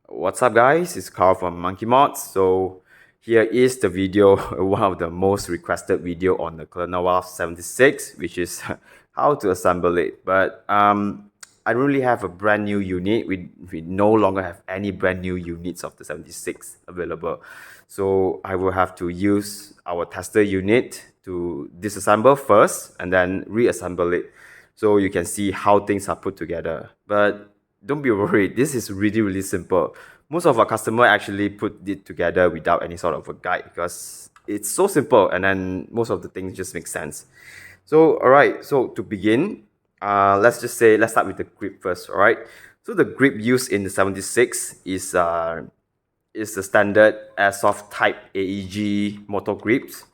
What's up guys, it's Carl from Monkey Mods. So here is the video, one of the most requested video on the Wasp 76, which is how to assemble it. But I don't really have a brand new unit. We no longer have any brand new units of the 76 available. So I will have to use our tester unit to disassemble first and then reassemble it. So you can see how things are put together. But don't be worried, this is really simple. Most of our customers actually put it together without any sort of a guide because it's so simple and then most of the things just make sense. So alright, so to begin, let's start with the grip first. Alright, so the grip used in the 76 is the standard airsoft type AEG motor grips.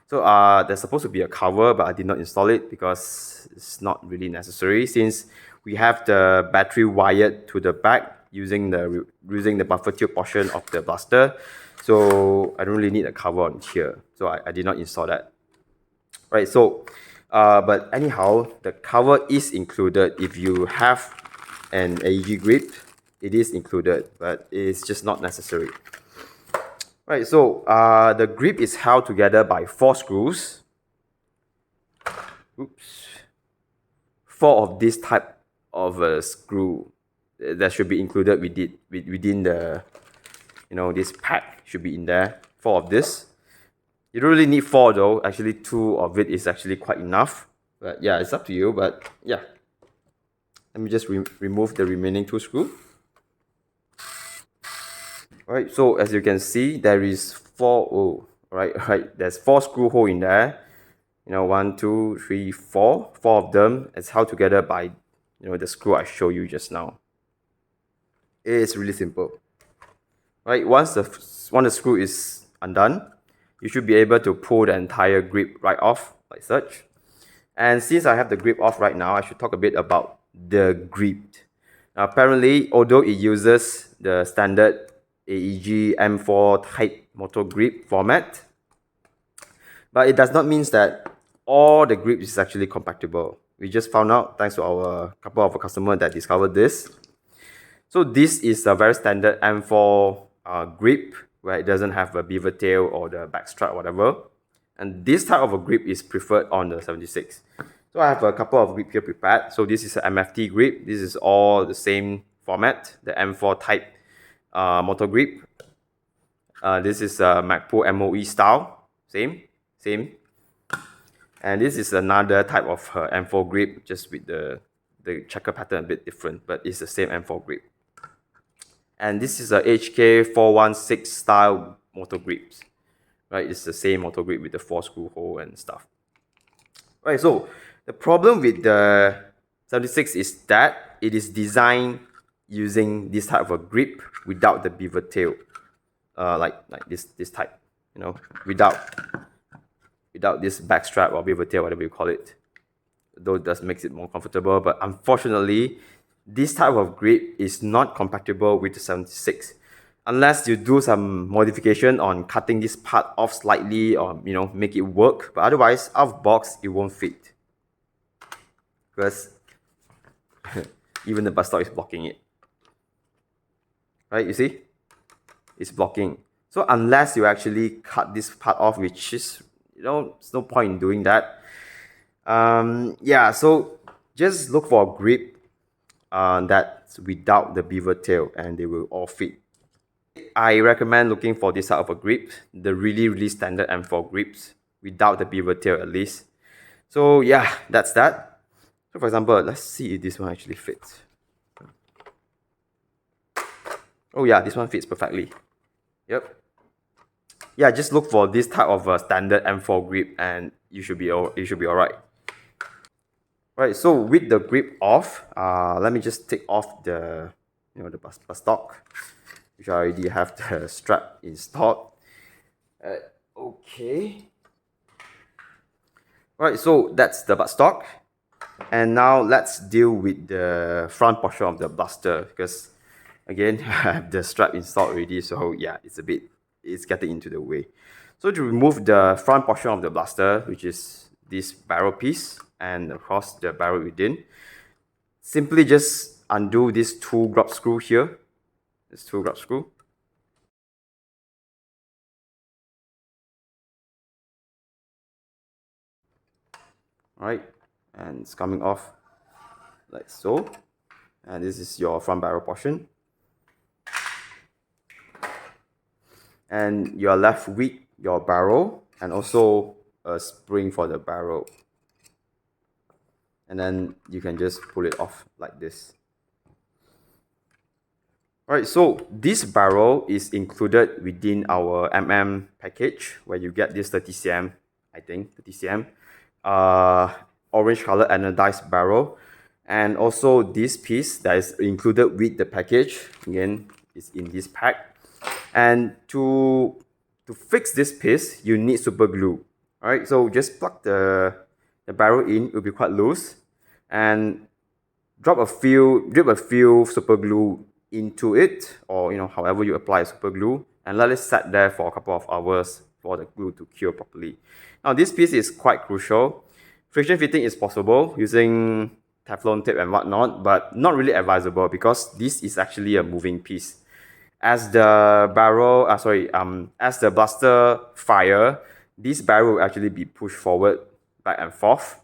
So there's supposed to be a cover, but I did not install it because it's not really necessary since we have the battery wired to the back using the Buffertube portion of the blaster. So I don't really need a cover on here. So I did not install that. Right, so but anyhow, the cover is included if you have an AEG grip. It is included, but it's just not necessary. Right, so the grip is held together by 4 screws. Oops. 4 of this type of a screw that should be included within the, this pack should be in there. 4 of this. You don't really need 4 though. Actually, 2 of it is actually quite enough. But yeah, it's up to you. But yeah, let me just remove the remaining 2 screws. Alright, so as you can see, there is 4. Right. There's 4 screw hole in there. 1, 2, 3, 4. 4 of them is held together by, the screw I showed you just now. It's really simple. Right, once the screw is undone, you should be able to pull the entire grip right off like such. And since I have the grip off right now, I should talk a bit about the grip. Now, apparently, although it uses the standard AEG M4 type motor grip format, but it does not mean that all the grips is actually compatible. We just found out thanks to our couple of customers that discovered this. So this is a very standard M4 grip where it doesn't have a beaver tail or the back strap or whatever. And this type of a grip is preferred on the 76. So I have a couple of grip here prepared. So this is an MFT grip. This is all the same format, the M4 type motor grip. This is a Magpul MOE style, same. And this is another type of M4 grip, just with the checker pattern a bit different, but it's the same M4 grip. And this is a HK416 style motor grips. Right, it's the same motor grip with the 4 screw hole and stuff. Right, so the problem with the 76 is that it is designed using this type of a grip without the beaver tail, like this type, without this back strap or beaver tail, whatever you call it. Though it does makes it more comfortable, but unfortunately, this type of grip is not compatible with the 76. Unless you do some modification on cutting this part off slightly or, make it work. But otherwise, out of box, it won't fit. Because even the buttstock is blocking it. Right, you see? It's blocking. So unless you actually cut this part off, which is, there's no point in doing that. Yeah, so just look for a grip that's without the beaver tail and they will all fit. I recommend looking for this type of a grip, the really standard M4 grips without the beaver tail at least. So yeah, that's that. So for example, let's see if this one actually fits. Oh yeah, this one fits perfectly. Yep. Yeah, just look for this type of a standard M4 grip and you should be alright. Right, so with the grip off, let me just take off the the buttstock, which I already have the strap installed. Okay. Right, so that's the buttstock. And now let's deal with the front portion of the blaster because again, I have the strap installed already, so yeah, it's getting into the way. So to remove the front portion of the blaster, which is this barrel piece and of course the barrel within, simply just undo these 2 grub screws here. It's 2 grub screw. Alright, and it's coming off like so. And this is your front barrel portion. And you are left with your barrel and also a spring for the barrel. And then you can just pull it off like this. Alright, so this barrel is included within our package where you get this 30 cm, I think, 30 cm, orange color anodized barrel. And also this piece that is included with the package, again, is in this pack. And to fix this piece, you need super glue. Alright, so just plug the barrel in, it will be quite loose. And drip a few super glue into it, or however you apply super glue, and let it set there for a couple of hours for the glue to cure properly. Now this piece is quite crucial. Friction fitting is possible using Teflon tape and whatnot, but not really advisable because this is actually a moving piece. As the as the blaster fire, this barrel will actually be pushed forward, back and forth.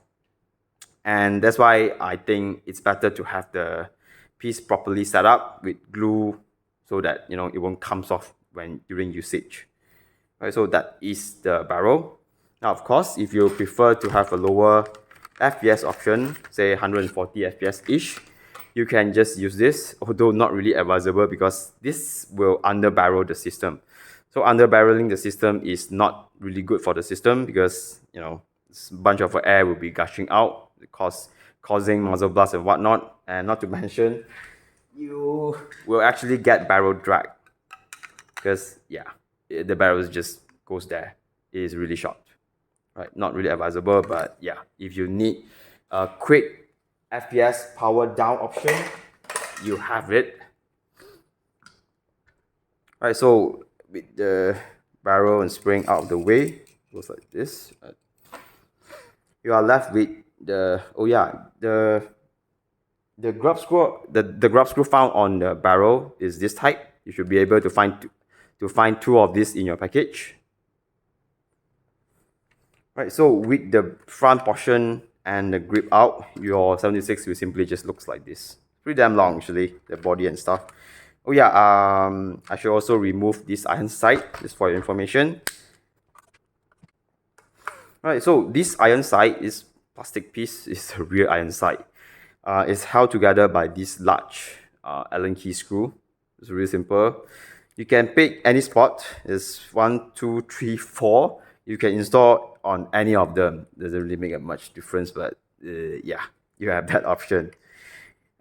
And that's why I think it's better to have the piece properly set up with glue so that it won't come off during usage. Right, so that is the barrel. Now of course, if you prefer to have a lower FPS option, say 140 FPS ish, you can just use this, although not really advisable because this will underbarrel the system. So underbarreling the system is not really good for the system because a bunch of air will be gushing out, causing muzzle blast and whatnot. And not to mention, you will actually get barrel drag because the barrel just goes there. It is really short. Right, not really advisable, but if you need a quick FPS power down option, you have it. Right, so with the barrel and spring out of the way, goes like this. You are left with the grub screw. The grub screw found on the barrel is this type. You should be able to find 2 of these in your package. Right, so with the front portion and the grip out, your 76 will simply just looks like this. Pretty damn long actually, the body and stuff. I should also remove this iron sight just for your information. Right, so this iron sight is plastic piece, is a real iron sight. It's held together by this large Allen key screw. It's really simple. You can pick any spot. It's 1, 2, 3, 4. You can install on any of them. Doesn't really make a much difference, but you have that option.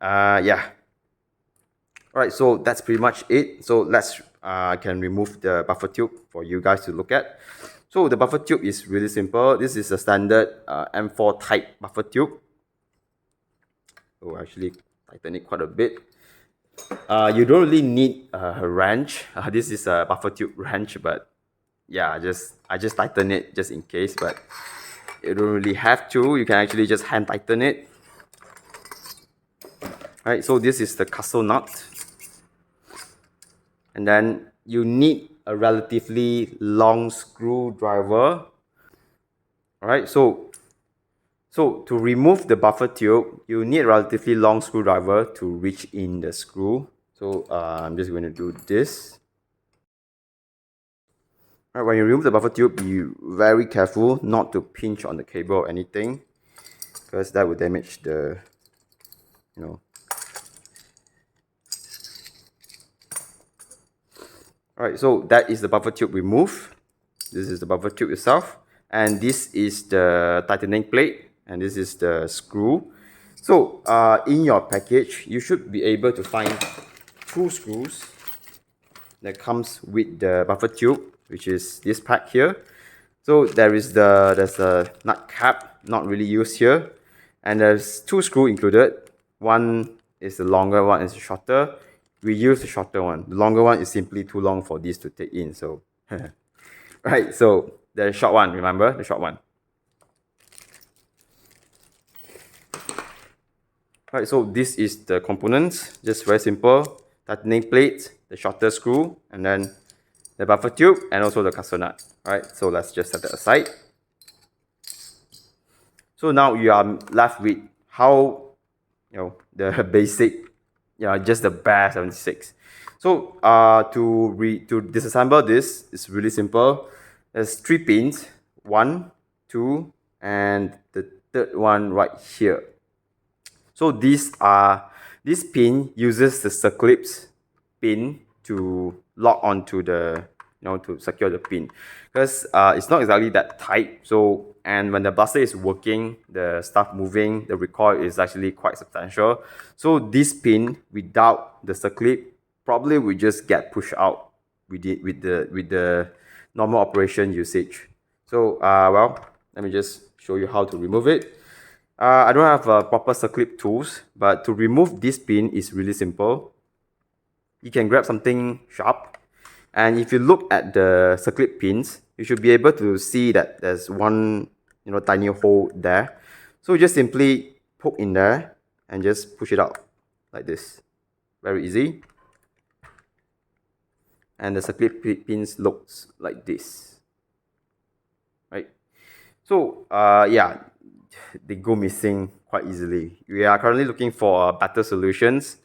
Alright, so that's pretty much it. So I can remove the buffer tube for you guys to look at. So the buffer tube is really simple. This is a standard M4 type buffer tube. So actually tighten it quite a bit. You don't really need a wrench. This is a buffer tube wrench, but I just tighten it just in case, but you don't really have to. You can actually just hand tighten it. Alright, so this is the castle nut. And then you need a relatively long screwdriver. Alright, so to remove the buffer tube, you need a relatively long screwdriver to reach in the screw. So I'm just going to do this. Alright, when you remove the buffer tube, be very careful not to pinch on the cable or anything, because that will damage the, Alright, so that is the buffer tube removed. This is the buffer tube itself. And this is the tightening plate. And this is the screw. So in your package, you should be able to find 2 screws that comes with the buffer tube, which is this pack here. So there's a nut cap, not really used here. And there's 2 screws included. One is the longer, one is the shorter. We use the shorter one. The longer one is simply too long for this to take in. So, right. So the short one, remember the short one. Right. So this is the components. Just very simple. Tightening plate, the shorter screw, and then the buffer tube, and also the caster nut. Alright, so let's just set that aside. So now you are left with how, the basic, just the bare 76. So to disassemble this, it's really simple. There's 3 pins, 1, 2, and the third one right here. So this pin uses the circlips pin to lock onto the, to secure the pin, because it's not exactly that tight. So, and when the blaster is working, the stuff moving, the recoil is actually quite substantial. So this pin without the circlip probably will just get pushed out with the normal operation usage. So well, let me just show you how to remove it. I don't have proper circlip tools, but to remove this pin is really simple. You can grab something sharp, and if you look at the circlip pins, you should be able to see that there's one, tiny hole there. So you just simply poke in there and just push it out like this. Very easy. And the circlip pins looks like this, right? So yeah, they go missing quite easily. We are currently looking for better solutions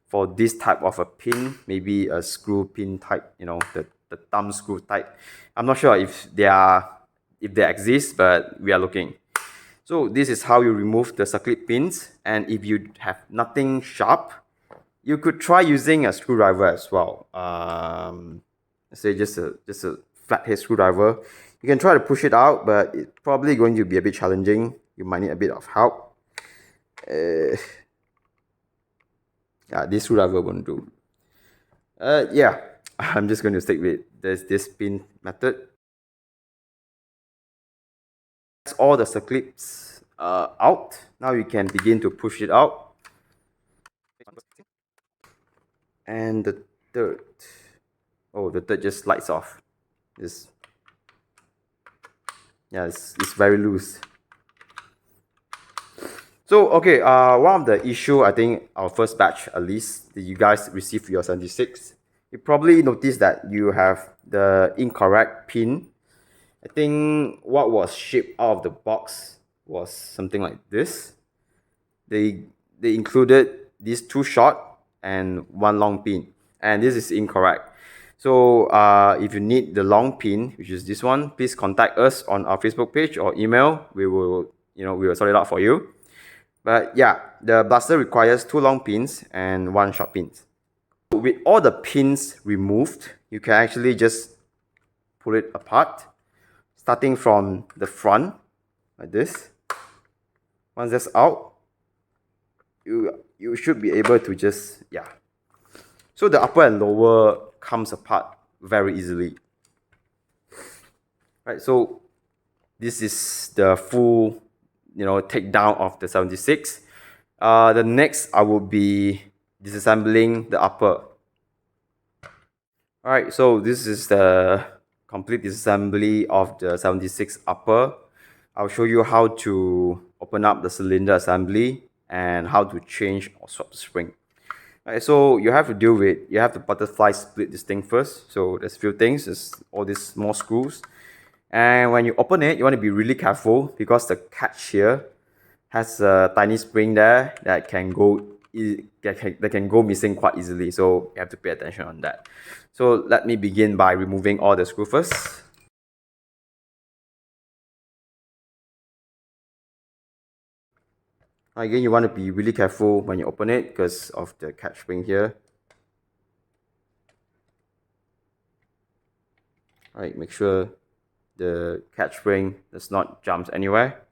for this type of a pin, maybe a screw pin type, the thumb screw type. I'm not sure if they exist, but we are looking. So this is how you remove the circlip pins, and if you have nothing sharp, you could try using a screwdriver as well. Let's say just a flathead screwdriver. You can try to push it out, but it's probably going to be a bit challenging. You might need a bit of help. Yeah, this screwdriver won't do. Yeah, I'm just going to stick with this pin method. That's all the circlips out. Now you can begin to push it out. And the third, the third just slides off. It's very loose. So okay, one of the issue, I think our first batch at least, that you guys received your 76, you probably noticed that you have the incorrect pin. I think what was shipped out of the box was something like this. They included these 2 short and 1 long pin, and this is incorrect. So if you need the long pin, which is this one, please contact us on our Facebook page or email. We will sort it out for you. But yeah, the blaster requires 2 long pins and 1 short pin. With all the pins removed, you can actually just pull it apart, starting from the front, like this. Once that's out, you should be able to just, So the upper and lower comes apart very easily. Right, so this is the full, takedown of the 76. The next I will be disassembling the upper. Alright, so this is the complete disassembly of the 76 upper. I'll show you how to open up the cylinder assembly and how to change or swap the spring. Alright, so you have to butterfly split this thing first. So there's a few things, there's all these small screws. And when you open it, you want to be really careful, because the catch here has a tiny spring there that can go missing quite easily. So you have to pay attention on that. So let me begin by removing all the screws first. Again, you want to be really careful when you open it because of the catch spring here. Alright, make sure the catch spring does not jump anywhere.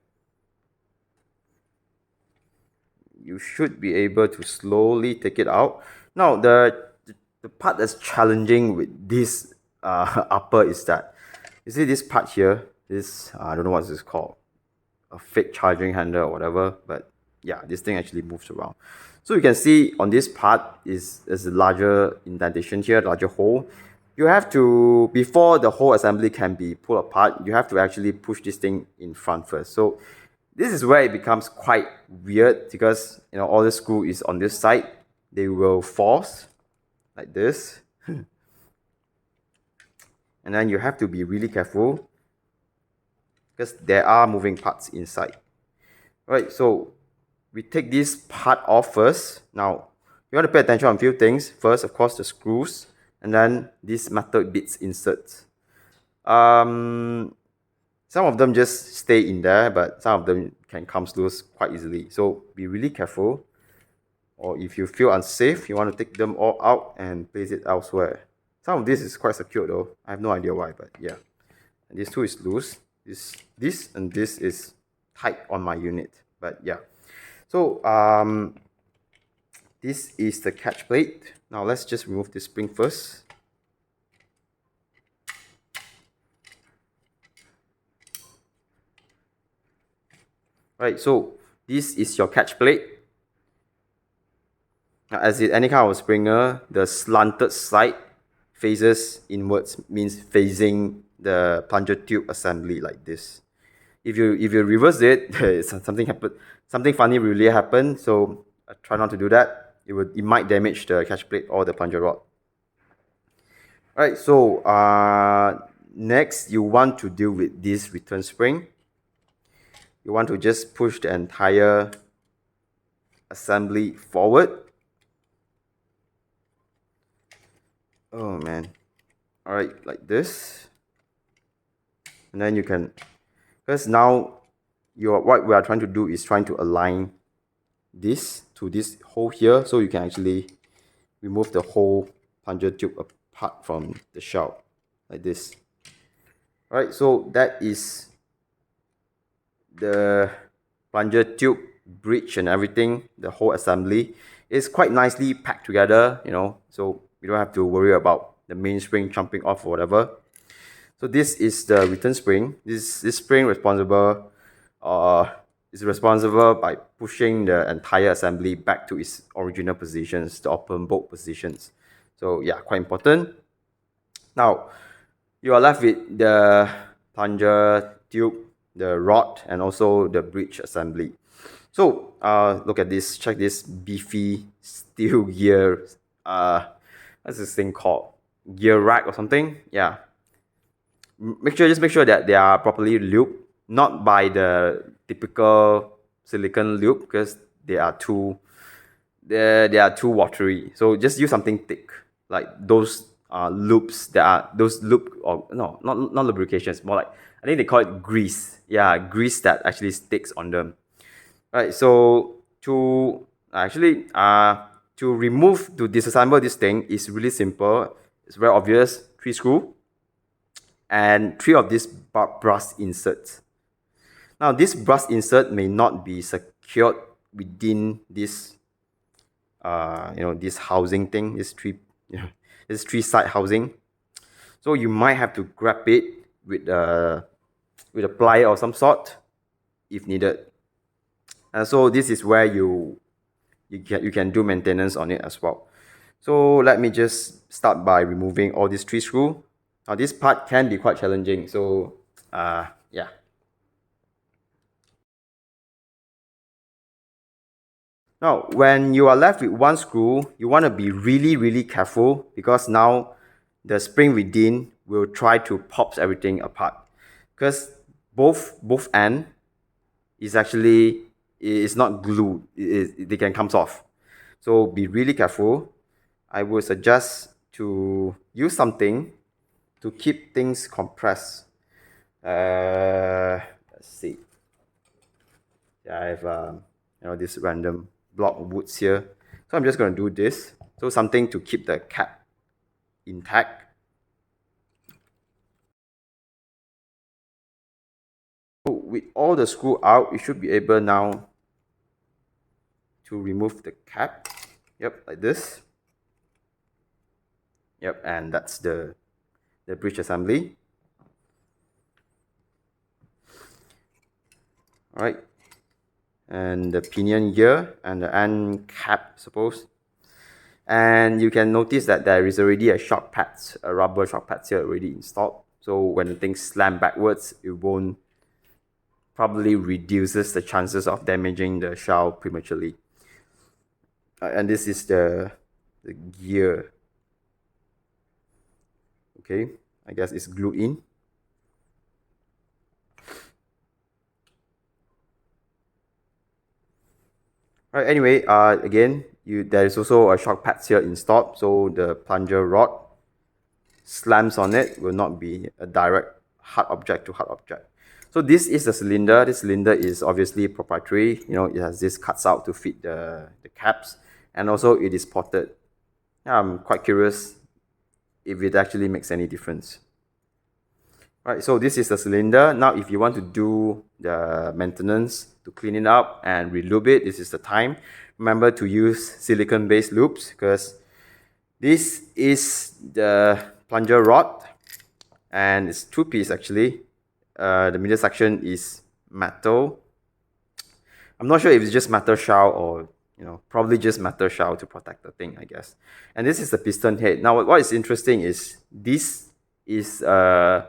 You should be able to slowly take it out. Now, the part that's challenging with this upper is that, you see this part here, this, I don't know what this is called, a fake charging handle or whatever, but yeah, this thing actually moves around. So you can see on this part is a larger indentation here, larger hole. You have to, before the whole assembly can be pulled apart, you have to actually push this thing in front first. So this is where it becomes quite weird, because all the screw is on this side. They will force like this. And then you have to be really careful because there are moving parts inside. Right, so we take this part off first. Now, you want to pay attention on a few things. First, of course, the screws, and then these metal bits inserts. Some of them just stay in there, but some of them can come loose quite easily. So be really careful. Or if you feel unsafe, you want to take them all out and place it elsewhere. Some of this is quite secure though. I have no idea why, but yeah. And this too is loose. This and this is tight on my unit, but yeah. So this is the catch plate. Now let's just remove the spring first. Right, so this is your catch plate. Now, as in any kind of springer, the slanted side faces inwards, means facing the plunger tube assembly like this. If you reverse it, something funny will really happen. So try not to do that. It might damage the catch plate or the plunger rod. Alright, so next you want to deal with this return spring. You want to just push the entire assembly forward. Oh man. Alright, like this. And then you can, because now what we are trying to do is trying to align this to this hole here, so you can actually remove the whole plunger tube apart from the shell like this. Alright, so that is the plunger tube, bridge and everything. The whole assembly is quite nicely packed together, you know, so you don't have to worry about the main spring jumping off or whatever. So this is the return spring. This spring is responsible by pushing the entire assembly back to its original positions, the open bolt positions. So yeah, quite important. Now, you are left with the plunger tube, the rod, and also the bridge assembly. So look at this, check this beefy steel gear, what's this thing called? Gear rack or something? Yeah. Just make sure that they are properly lubed, not by the typical silicone lube, because they are too watery. So just use something thick, like those loops that are those lube, or no, not lubrications, more like, I think they call it grease. Yeah, grease that actually sticks on them. Right, so to disassemble this thing is really simple. It's very obvious. 3 screws and 3 of these brass inserts. Now, this brass insert may not be secured within this, this housing thing, this three side housing. So you might have to grab it with a plier of some sort if needed. And so this is where you can do maintenance on it as well. So let me just start by removing all these 3 screws. Now this part can be quite challenging, so yeah. Now when you are left with 1 screw, you want to be really careful, because now the spring within will try to pop everything apart, because both end is not glued. They can come off, so be really careful. I would suggest to use something to keep things compressed. Let's see. Yeah, I have this random block of woods here, so I'm just going to do this. So something to keep the cap intact. So with all the screw out, you should be able now to remove the cap. Yep, like this. Yep, and that's the bridge assembly. Alright, and the pinion gear and the end cap, suppose. And you can notice that there is already a shock pads, a rubber shock pads here already installed. So when the thing slams backwards, it won't, probably reduces the chances of damaging the shell prematurely. And this is the gear. Okay, I guess it's glued in. Right, anyway, again, there is also a shock pads here installed, so the plunger rod slams on it will not be a direct hard object to hard object. So this is the cylinder. This cylinder is obviously proprietary. You know, it has this cuts out to fit the caps, and also it is potted. I'm quite curious if it actually makes any difference. Right, so this is the cylinder. Now, if you want to do the maintenance to clean it up and relube it, this is the time. Remember to use silicone-based loops because this is the plunger rod and it's two-piece actually. The middle section is metal. I'm not sure if it's just metal shell or probably just metal shell to protect the thing, I guess. And this is the piston head. Now, what is interesting is this is a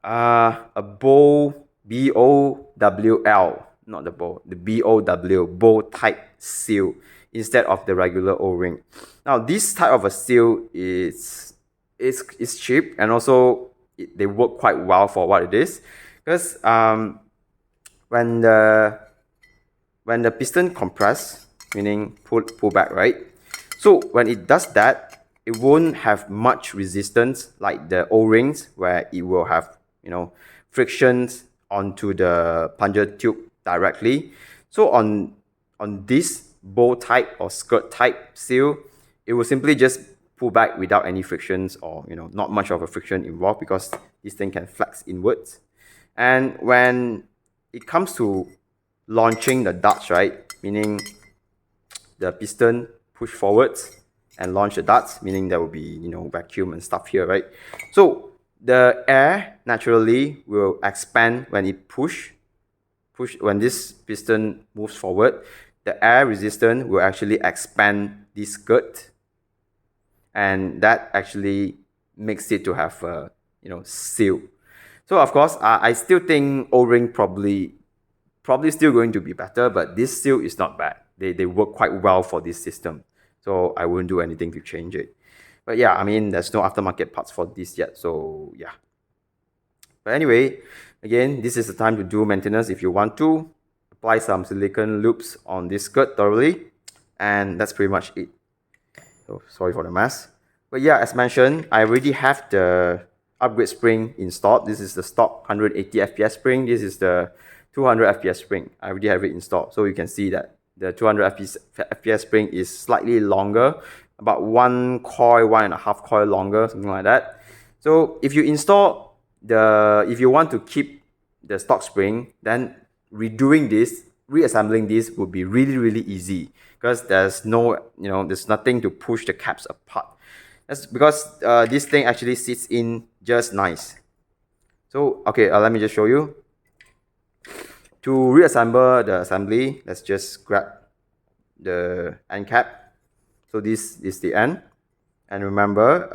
bow, B-O-W-L, not the bow, the B-O-W, bow type seal instead of the regular O-ring. Now, this type of a seal is cheap, and also they work quite well for what it is, because when the piston compress, meaning pull back, right? So when it does that, it won't have much resistance like the O-rings, where it will have frictions onto the plunger tube directly. So on this bow type or skirt type seal, it will simply just pull back without any frictions, or not much of a friction involved, because this thing can flex inwards. And when it comes to launching the darts, right, meaning the piston push forwards and launch the darts, meaning there will be vacuum and stuff here, right? So the air naturally will expand when it when this piston moves forward. The air resistance will actually expand this skirt, and that actually makes it to have a seal. So of course, I still think O-ring probably still going to be better, but this seal is not bad. They work quite well for this system, so I wouldn't do anything to change it. But yeah, I mean, there's no aftermarket parts for this yet, so yeah. But anyway, again, this is the time to do maintenance. If you want to apply some silicone loops on this skirt thoroughly, and that's pretty much it. So sorry for the mess. But yeah, as mentioned, I already have the upgrade spring installed. This is the stock 180 FPS spring. This is the 200 FPS spring. I already have it installed. So you can see that the 200 FPS spring is slightly longer, about 1.5 coil longer, something like that. So if you install if you want to keep the stock spring, then reassembling this would be really, really easy, because there's there's nothing to push the caps apart. That's because this thing actually sits in just nice. So okay, let me just show you. To reassemble the assembly, let's just grab the end cap. So this is the end, and remember,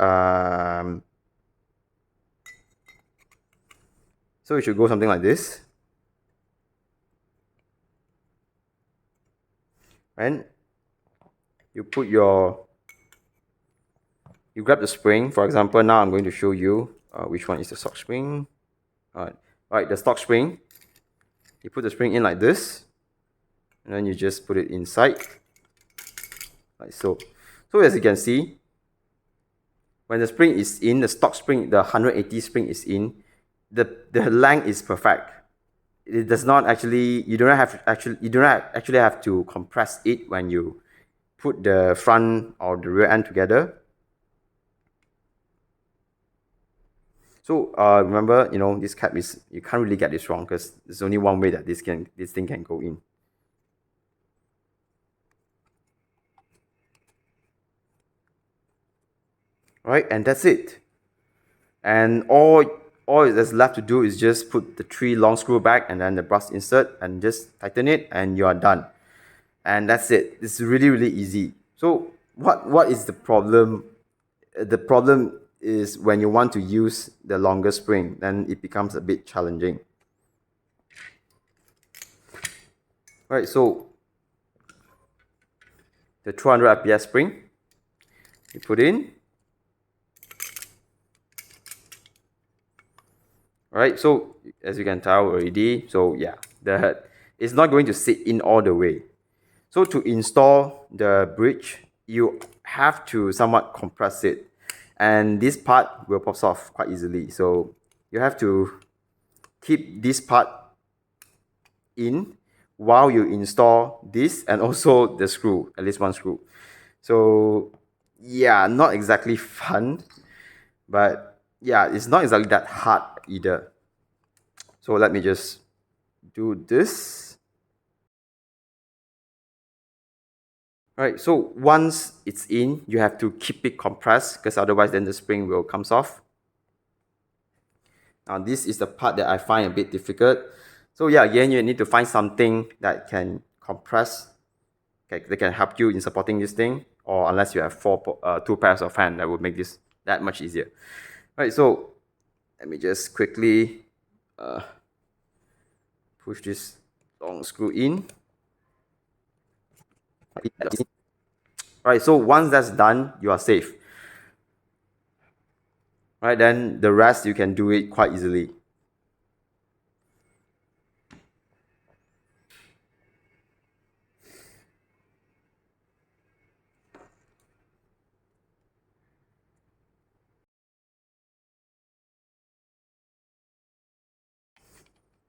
so it should go something like this. And you grab the spring. For example, now I'm going to show you which one is the stock spring. Alright, the stock spring. You put the spring in like this, and then you just put it inside, like so. So as you can see, when the spring is in, the stock spring, the 180 spring is in, the length is perfect. It does not actually, you do not actually have to compress it when you put the front or the rear end together. So remember, this cap is, you can't really get this wrong, because there's only one way that this thing can go in. Right, and that's it. And all that's left to do is just put the 3 long screw back and then the brass insert, and just tighten it, and you are done. And that's it. It's really, really easy. So what is the problem? The problem is when you want to use the longer spring, then it becomes a bit challenging. Right, so the 200 FPS spring, you put in, Alright, so as you can tell already, so yeah, it's not going to sit in all the way. So to install the bridge, you have to somewhat compress it. And this part will pop off quite easily. So you have to keep this part in while you install this and also the screw, at least one screw. So yeah, not exactly fun, but yeah, it's not exactly that hard either. So let me just do this. Alright, so once it's in, you have to keep it compressed because otherwise then the spring will come off. Now this is the part that I find a bit difficult. So yeah, again, you need to find something that can compress, okay, that can help you in supporting this thing, or unless you have two pairs of hands, that would make this that much easier. Alright, so let me just quickly push this long screw in. Alright, so once that's done, you are safe. Right, then the rest you can do it quite easily.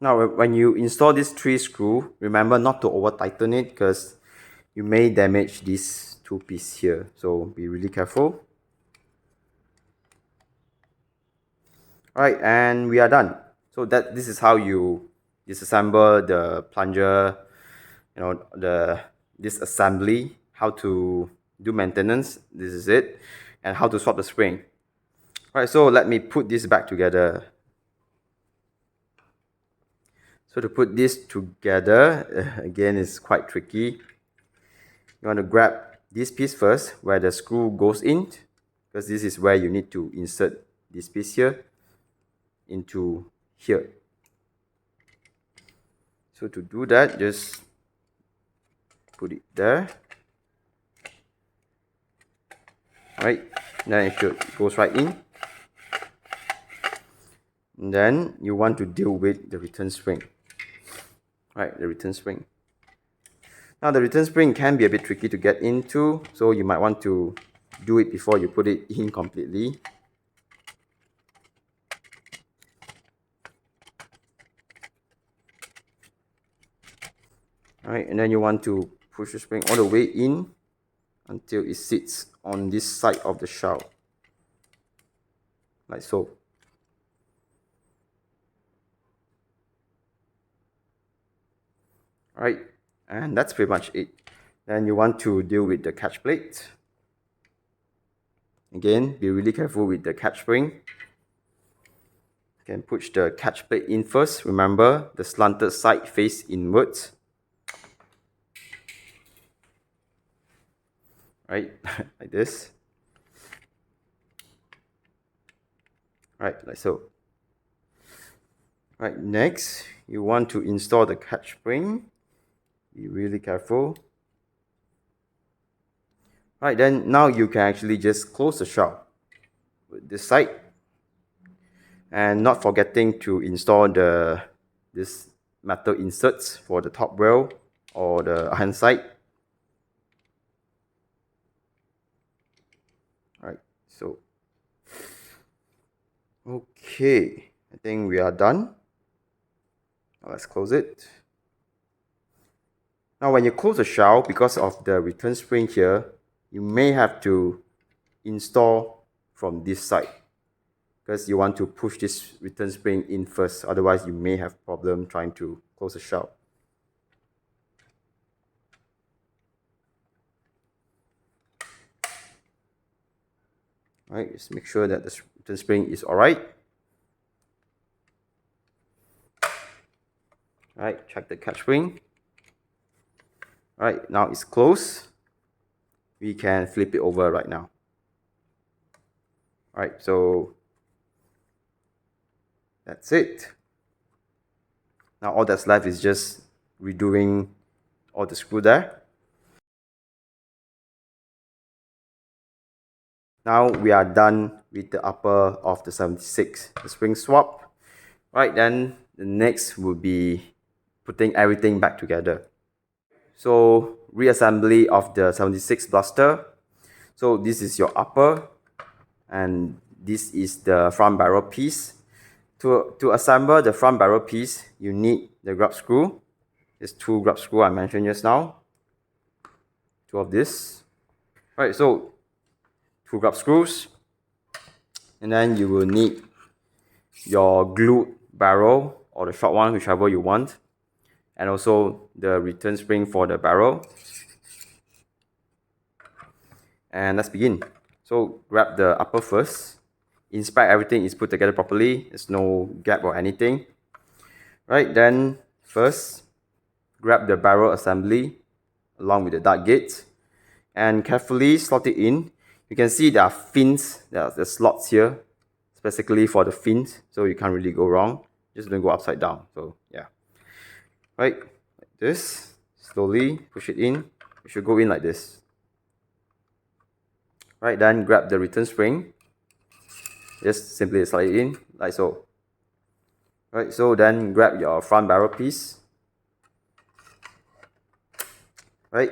Now, when you install this 3 screw, remember not to over tighten it because you may damage this 2 piece here. So be really careful. Alright, and we are done. So this is how you disassemble the plunger, you know, the disassembly, how to do maintenance, this is it, and how to swap the spring. Alright, so let me put this back together. So to put this together, again, is quite tricky. You want to grab this piece first, where the screw goes in, because this is where you need to insert this piece here into here. So to do that, just put it there. Right, then it goes right in. And then you want to deal with the return spring. Right, the return spring. Now the return spring can be a bit tricky to get into, so you might want to do it before you put it in completely. Alright, and then you want to push the spring all the way in until it sits on this side of the shell, like so. Alright, and that's pretty much it. Then you want to deal with the catch plate. Again, be really careful with the catch spring. You can push the catch plate in first. Remember, the slanted side face inwards. Right, like this. Right, like so. Right, next, you want to install the catch spring. Be really careful. Right, then now you can actually just close the shell with this side. And not forgetting to install this metal inserts for the top rail or the hand side. Alright, so okay, I think we are done. Now let's close it. Now when you close the shell, because of the return spring here, you may have to install from this side, because you want to push this return spring in first, otherwise you may have problem trying to close the shell. Alright, just make sure that the return spring is alright. Alright, check the catch spring. Alright, now it's closed. We can flip it over right now. Alright, so that's it. Now all that's left is just redoing all the screw there. Now we are done with the upper of the 76. The spring swap. Right, then the next would be putting everything back together. So reassembly of the 76 blaster. So this is your upper, and this is the front barrel piece. To assemble the front barrel piece, you need the grub screw. There's 2 grub screw I mentioned just now. 2 of this. Right, so 2 grub screws. And then you will need your glued barrel or the short one, whichever you want. And also the return spring for the barrel. And let's begin. So grab the upper first. Inspect everything is put together properly. There's no gap or anything. Right, then first grab the barrel assembly along with the dart gate and carefully slot it in. You can see there are fins, there are the slots here, specifically for the fins, so you can't really go wrong. Just don't go upside down. So yeah. Right, like this. Slowly push it in. It should go in like this. Right, then grab the return spring. Just simply slide it in, like so. Right, so then grab your front barrel piece. Right,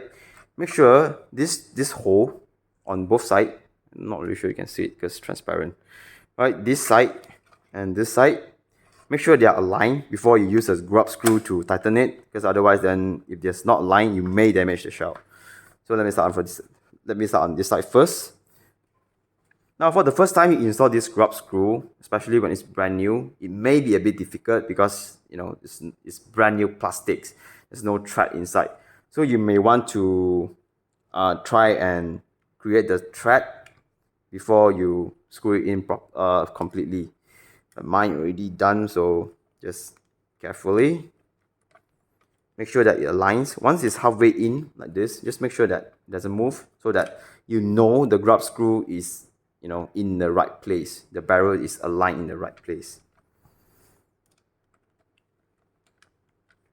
make sure this hole on both sides, I'm not really sure you can see it because it's transparent. Right, this side and this side, make sure they are aligned before you use a grub screw to tighten it, because otherwise then if it's not aligned, you may damage the shell. So let me start on this side first. Now for the first time you install this grub screw, especially when it's brand new, it may be a bit difficult because it's brand new plastics. There's no thread inside. So you may want to try and create the thread before you screw it in completely. But mine already done, so just carefully make sure that it aligns. Once it's halfway in like this, just make sure that it doesn't move, so that the grub screw is in the right place. The barrel is aligned in the right place.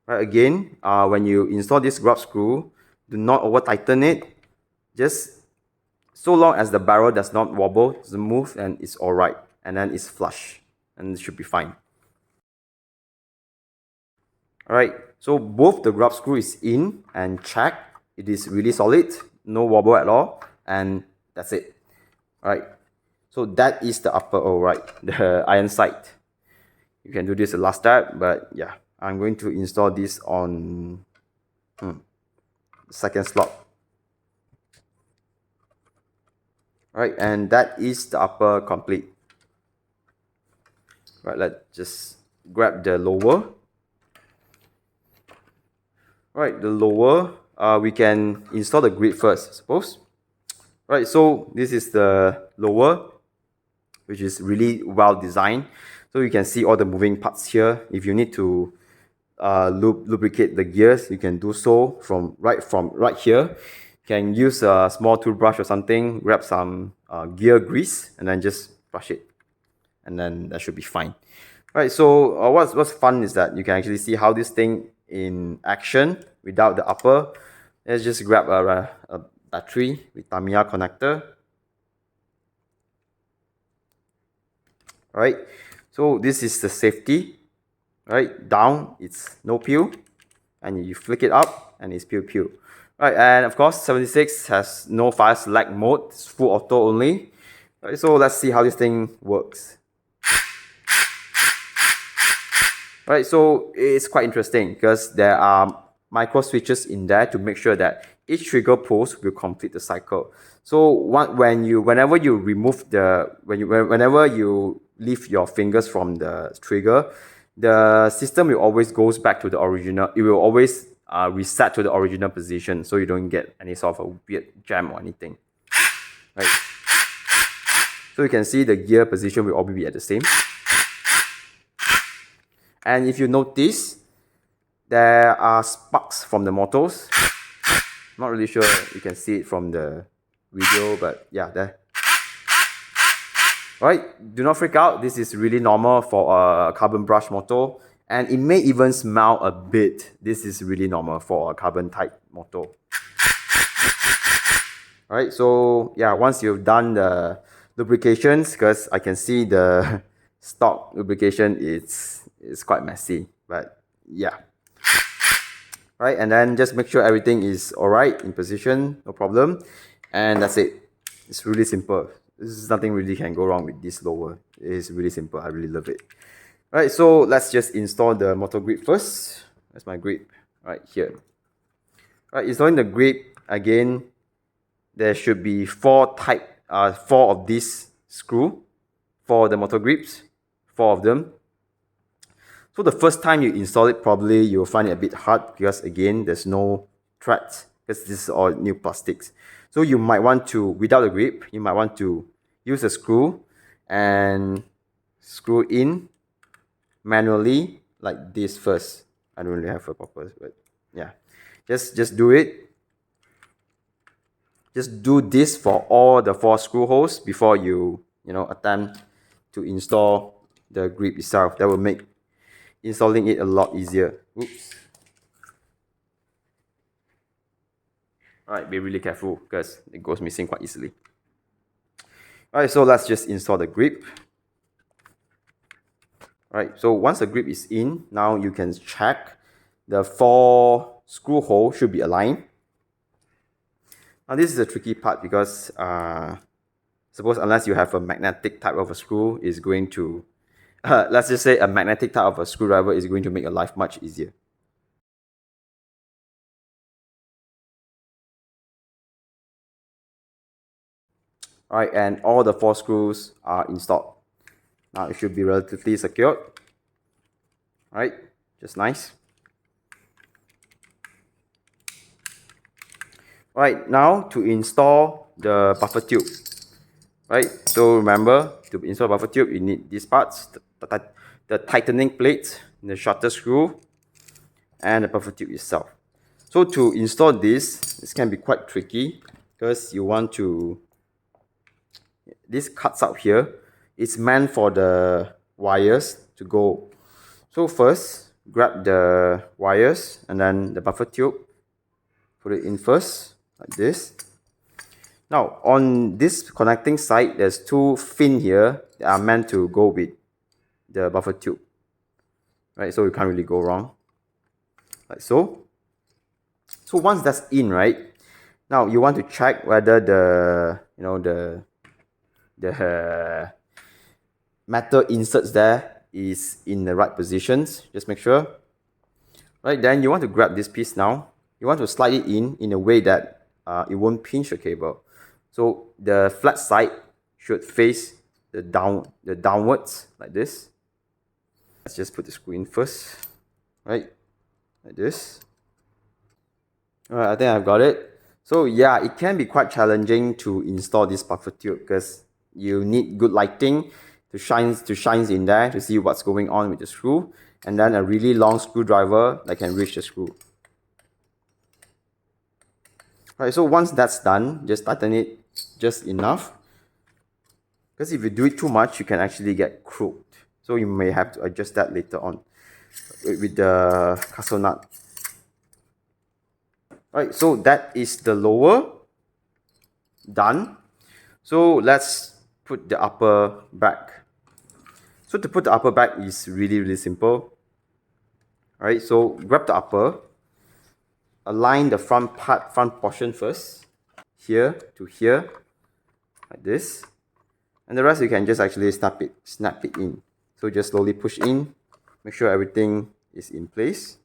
Right, again, when you install this grub screw, do not over tighten it. Just so long as the barrel does not wobble, doesn't move, and it's alright, and then it's flush, and it should be fine. Alright, so both the grub screw is in and check. It is really solid, no wobble at all, and that's it. Alright, so that is the upper, the iron sight. You can do this the last step, but yeah, I'm going to install this on the second slot. Alright, and that is the upper complete. Right, let's just grab the lower. Right, the lower, we can install the grid first, I suppose. Right, so this is the lower, which is really well designed. So you can see all the moving parts here. If you need to lubricate the gears, you can do so from right here. You can use a small toothbrush or something, grab some gear grease, and then just brush it, and then that should be fine. Right, so what's fun is that you can actually see how this thing in action without the upper. Let's just grab a battery with Tamiya connector. Right, so this is the safety. Right, down it's no peel, and you flick it up and it's peel. Right, and of course 76 has no fire select mode, it's full auto only. Right, so let's see how this thing works. Right, so it's quite interesting because there are micro switches in there to make sure that each trigger pulse will complete the cycle. So whenever you lift your fingers from the trigger, the system will always goes back to the original. It will always reset to the original position, so you don't get any sort of a weird jam or anything. Right. So you can see the gear position will always be at the same. And if you notice, there are sparks from the motors. Not really sure you can see it from the video, but yeah, there. Right, do not freak out. This is really normal for a carbon brush motor, and it may even smell a bit. This is really normal for a carbon type motor. Alright, so yeah, once you've done the lubrications, because I can see the stock lubrication, it's it's quite messy, but yeah. Right, and then just make sure everything is alright in position, no problem. And that's it. It's really simple. This is nothing really can go wrong with this lower. It is really simple. I really love it. Right, so let's just install the motor grip first. That's my grip right here. Right, installing the grip again. There should be four of these screw for the motor grips, 4 of them. So the first time you install it, probably you'll find it a bit hard because again, there's no threads because this is all new plastics. So you might want to, without a grip, you might want to use a screw and screw in manually like this first. I don't really have a purpose, but yeah, just do it. Just do this for all the 4 screw holes before you attempt to install the grip itself. That will make installing it a lot easier. Oops. Alright, be really careful because it goes missing quite easily. Alright, so let's just install the grip. Alright, so once the grip is in, now you can check the 4 screw holes should be aligned. Now this is a tricky part because suppose unless you have a magnetic type of a screw, is going to let's just say a magnetic type of a screwdriver is going to make your life much easier. Alright, and all the 4 screws are installed. Now it should be relatively secured. Alright, just nice. Alright, now to install the buffer tube. Right, so remember, to install buffer tube, you need these parts, the tightening plate, the shutter screw, and the buffer tube itself. So to install this can be quite tricky because you want to, this cuts out here, it's meant for the wires to go. So first, grab the wires and then the buffer tube, put it in first, like this. Now, on this connecting side, there's 2 fins here that are meant to go with the buffer tube. Right, so you can't really go wrong. Like so. So once that's in, right, now you want to check whether the metal inserts there is in the right positions. Just make sure. Right, then you want to grab this piece now. You want to slide it in a way that it won't pinch the cable. So the flat side should face the downwards like this. Let's just put the screw in first, right? Like this. Alright, I think I've got it. So yeah, it can be quite challenging to install this buffer tube because you need good lighting to shine in there to see what's going on with the screw, and then a really long screwdriver that can reach the screw. Alright, so once that's done, just tighten it just enough. Because if you do it too much, you can actually get crooked. So you may have to adjust that later on with the castle nut. Alright, so that is the lower done. So let's put the upper back. So to put the upper back is really simple. Alright, so grab the upper, align the front portion first, here to here, like this, and the rest you can just actually snap it in. So just slowly push in, make sure everything is in place.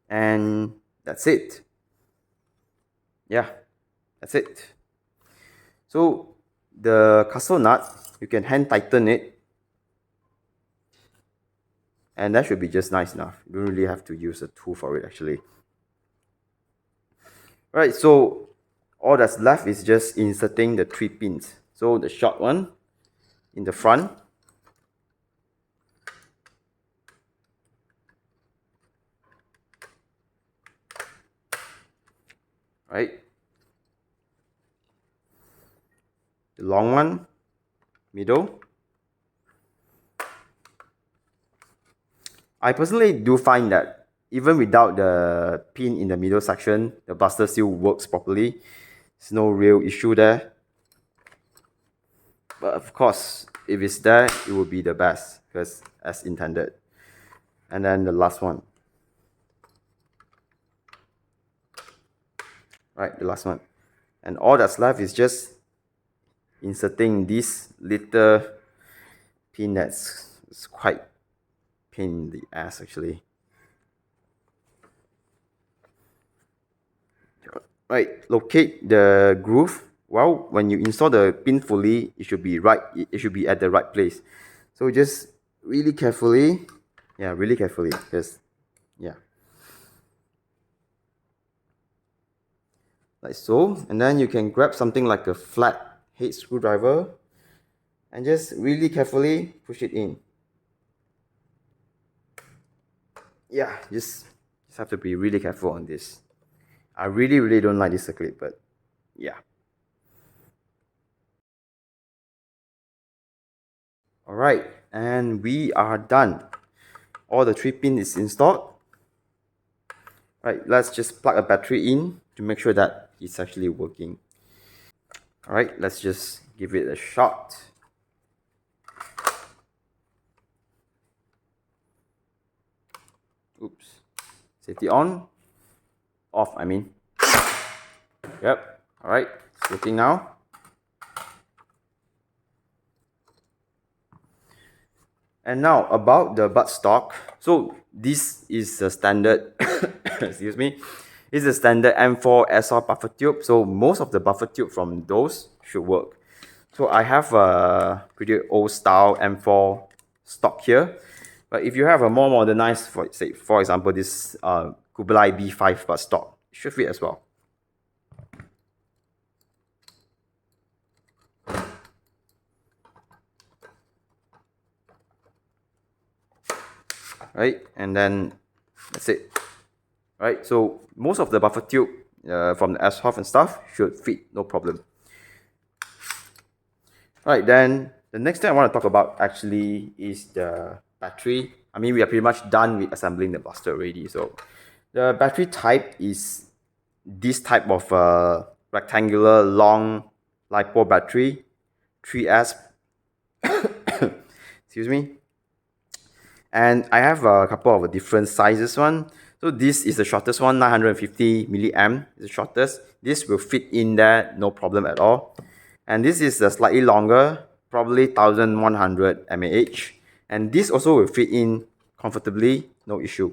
And that's it. Yeah, that's it. So the castle nut, you can hand tighten it, and that should be just nice enough. You don't really have to use a tool for it actually. Right, so all that's left is just inserting the 3 pins. So the short one in the front, right? The long one, middle. I personally do find that even without the pin in the middle section, the blaster still works properly. There's no real issue there. But of course, if it's there, it will be the best because as intended. And then the last one. Right, the last one. And all that's left is just inserting this little pin that's quite pain in the ass actually. Right, locate the groove. Well, when you install the pin fully, it should be right. It should be at the right place. So just really carefully, yeah, really carefully, because yeah, like so. And then you can grab something like a flat head screwdriver and just really carefully push it in. Yeah, just have to be really careful on this. I really don't like this circlip, but yeah. Alright, and we are done. All the 3 pins is installed. Right, let's just plug a battery in to make sure that it's actually working. Alright, let's just give it a shot. Oops. Safety on. Off, I mean. Yep. Alright, it's working now. And now about the buttstock. So this is a standard, excuse me, this is a standard M4 SR buffer tube. So most of the buffer tube from those should work. So I have a pretty old style M4 stock here. But if you have a more modernized, for example, this Kublai B5 buttstock, it should fit as well. Right, and then that's it. Right, so most of the buffer tube from the S-Hof and stuff should fit, no problem. Right, then the next thing I want to talk about actually is the battery. I mean, we are pretty much done with assembling the blaster already. So the battery type is this type of rectangular long LiPo battery, 3S. Excuse me. And I have a couple of different sizes one. So this is the shortest one, 950 milliamp is the shortest. This will fit in there, no problem at all. And this is a slightly longer, probably 1100 mAh. And this also will fit in comfortably, no issue.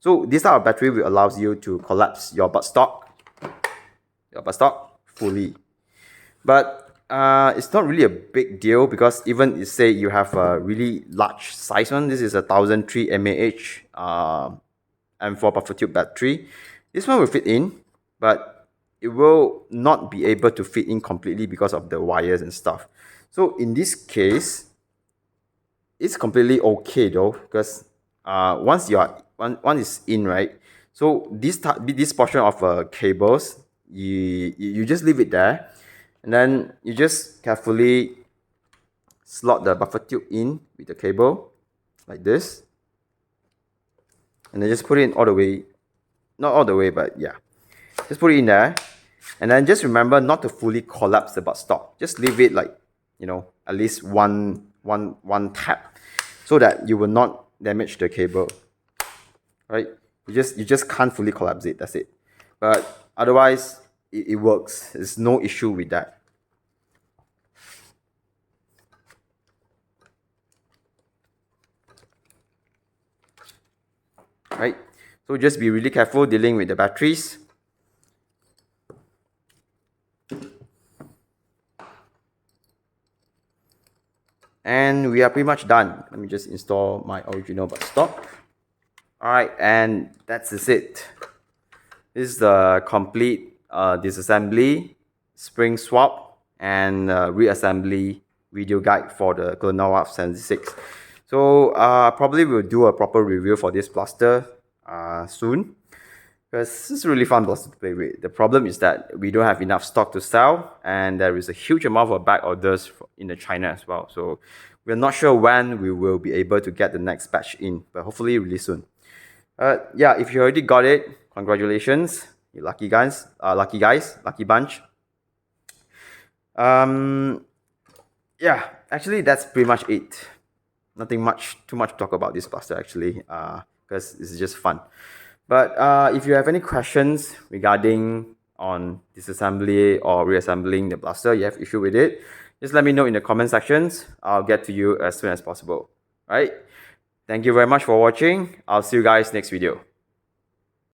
So this type of battery will allows you to collapse your buttstock fully. But it's not really a big deal because even if say you have a really large size one, this is a 1003 mAh M4 buffer tube battery. This one will fit in, but it will not be able to fit in completely because of the wires and stuff. So in this case, it's completely okay though, because once one is in, right, so this portion of cables, you just leave it there, and then you just carefully slot the buffer tube in with the cable like this, and then just put it in all the way, not all the way, but yeah, just put it in there. And then just remember not to fully collapse the buttstock. Just leave it like, you know, at least one tap, so that you will not damage the cable. Right? You just can't fully collapse it. That's it. But otherwise, it works. There's no issue with that. Right? So just be really careful dealing with the batteries. And we are pretty much done. Let me just install my original buttstock. Alright, and that's it. This is the complete disassembly, spring swap, and reassembly video guide for the Wasp 76. So probably we'll do a proper review for this blaster soon, because it's really fun blaster to play with. The problem is that we don't have enough stock to sell, and there is a huge amount of back orders in the China as well. So we're not sure when we will be able to get the next batch in, but hopefully really soon. Yeah, if you already got it, congratulations, you lucky guys, lucky bunch. yeah, actually that's pretty much it. Nothing too much to talk about this blaster actually, because this is just fun. But if you have any questions regarding on disassembly or reassembling the blaster, you have issue with it, just let me know in the comment sections. I'll get to you as soon as possible. Right? Thank you very much for watching. I'll see you guys next video.